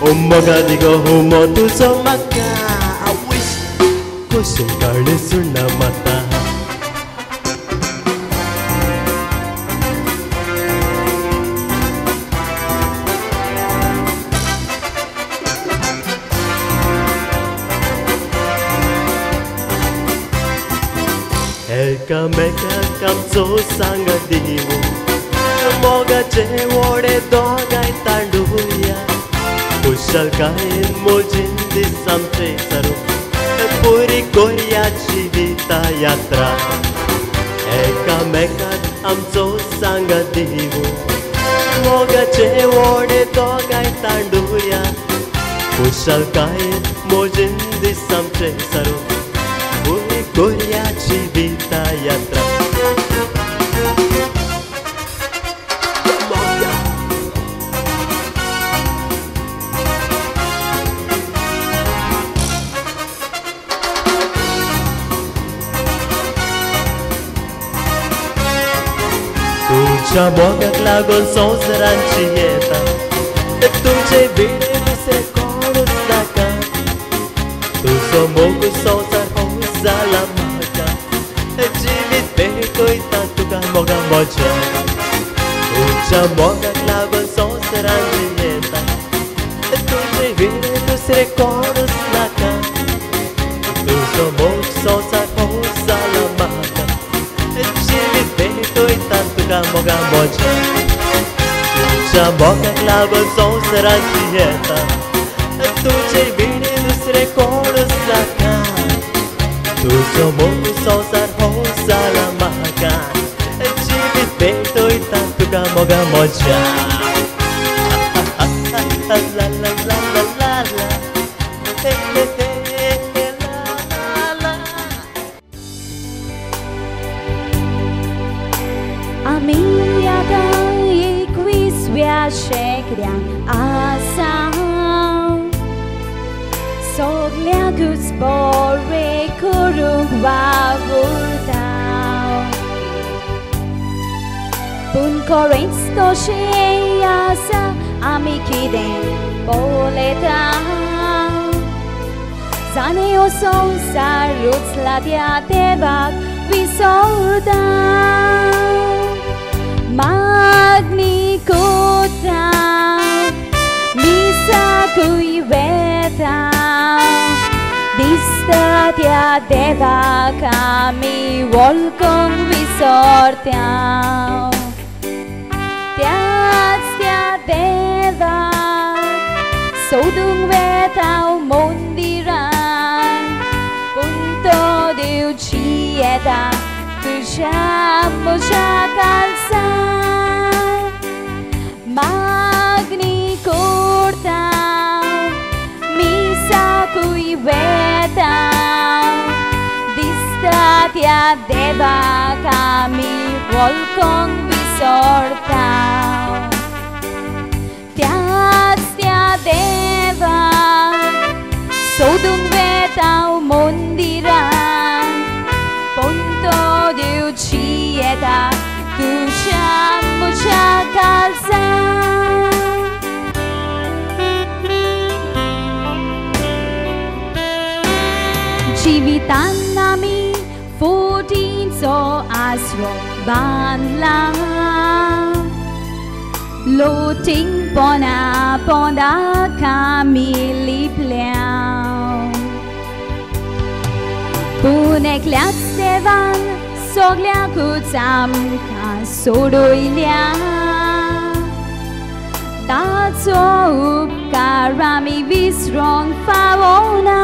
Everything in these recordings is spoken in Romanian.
엄마가 네가 모두 막아 I wish 고생가를 술 남았다 Elka-meka kamso sangadimu Moga cewore dogai tanduya Kushal kain mojindi samche saru Puri koyachi vita yatra Elka-meka kamso sangadimu Moga cewore dogai tanduya Kushal kain mojindi samche saru Puri koyachi vita yatra Tuja mogak lagon sosaran chieta Tuje vide duse korus laka Tuso mogu sosar hosa la maka Jivit bekoi tantuka moga moja Tuja mogak lagon sosaran chieta Tuje vide duse korus laka Tuso mogu sosar hosa la maka Jivit bekoi tantuka moga moja Tuja mogak lagon sosaran chieta Tuje vide duse korus laka Tuso mogu sosar hosa la maka Jivit bekoi tantuka moga moja La la la la la la Hey hey hey la la la A minha dai qui sviascekrian asam Soglia gusbore kurung wavurtau Pun korinsto sheyasa amikiden boletau Zane o sonsa rutsladia devak visordau Magni kota Misa kui veta Distatia deva kami volkong visortiao Tiatstia deva Sodung vetao mondiran Punto diu cieta Tushamo shakalsa Magni cortao Misa cui vetao Distatia deva kami volkong visortao Tiatstia deva Sodung vetao mondiran Ponto diu cieta Tushamo shakalsa Civitanami fudin so asro banla Loting pona ponda kami lipliao Punek liatstevan soglia kutsam ka sodoilia Tatso upkarami visrong favona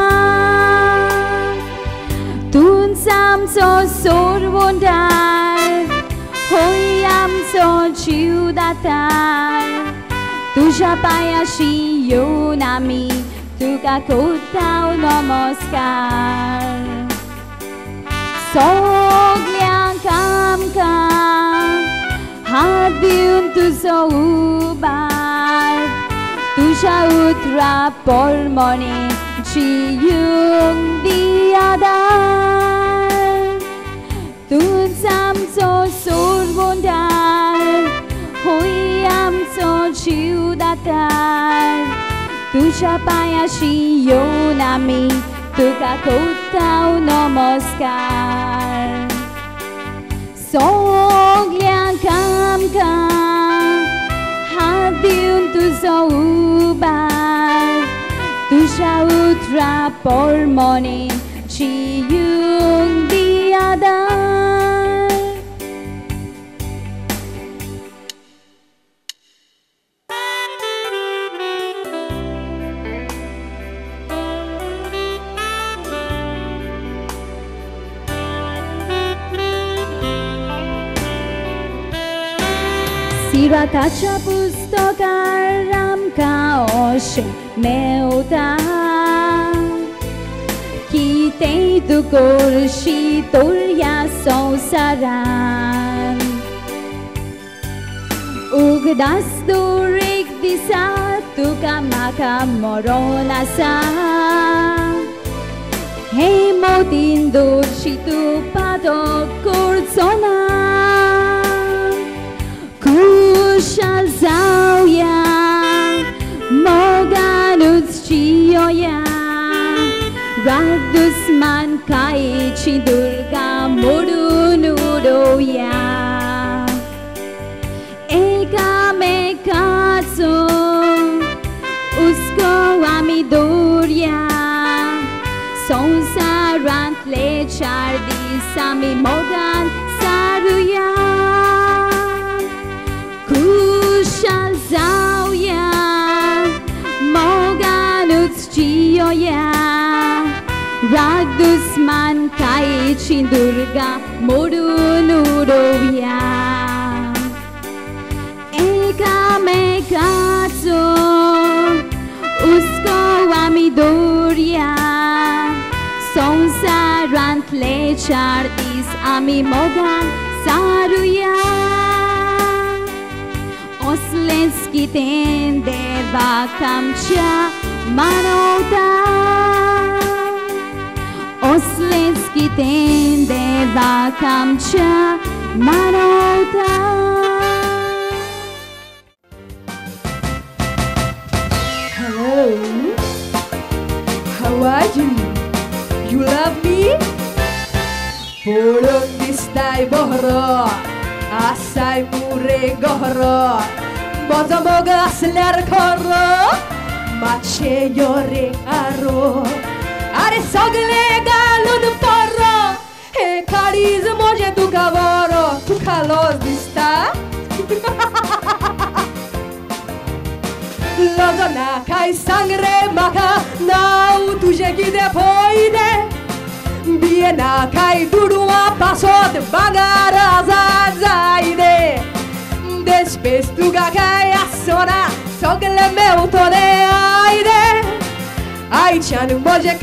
Tun sam so sorvondar Hoyam so ciudatar Tuja paya shiyonami Tuka kotao namaskar Soglia kamka Hadbiun tu so ubar Tuja utra polmoni Chiyung diadar Tun sam so sorvondar Hoyam so ciudatar Tu Chapayashi Yonami Tukakutau Namaskar Soglia Kamka Hadiun tu Zaubar Tusha Utra Polmoni Chiyung Diadar Sirakacha Pustakaram Kaoshe Meuta Kitei Tukur Shiturya Sausaran Ugdas Durik Disa Tukamaka Moronasa Hei Motindur Shitupato Kurzona Kushal Zauya Moganuts Chioya Radusman Kaichi Durga Murunudoya Eka Mekatsu Usko Amidurya Sonsarant Lechardi Sami Mogan Saruya Kushal Zauya Moganuts Chioya Radusman Kaichi Durga Murunudoya Eka Mekatsu Usko Amidurya Sonsarant Lechardis Ami Mogan Saruya Oslenski ten deva kamcha manota Oslenski ten deva kamcha manota Hello, how are you? You love me? Pulong distai bohro Asai mure gohro Moza moga asler korro Mache yore aro Are sogle galun porro E cariz moje tu cavoro Tu calos dista Lozona kai sangre maka Nau tu jegi depoide Biena kai durua pasod bagara zazaide Despes tu gakai asona Sogle meu tone aide Ai chanu moje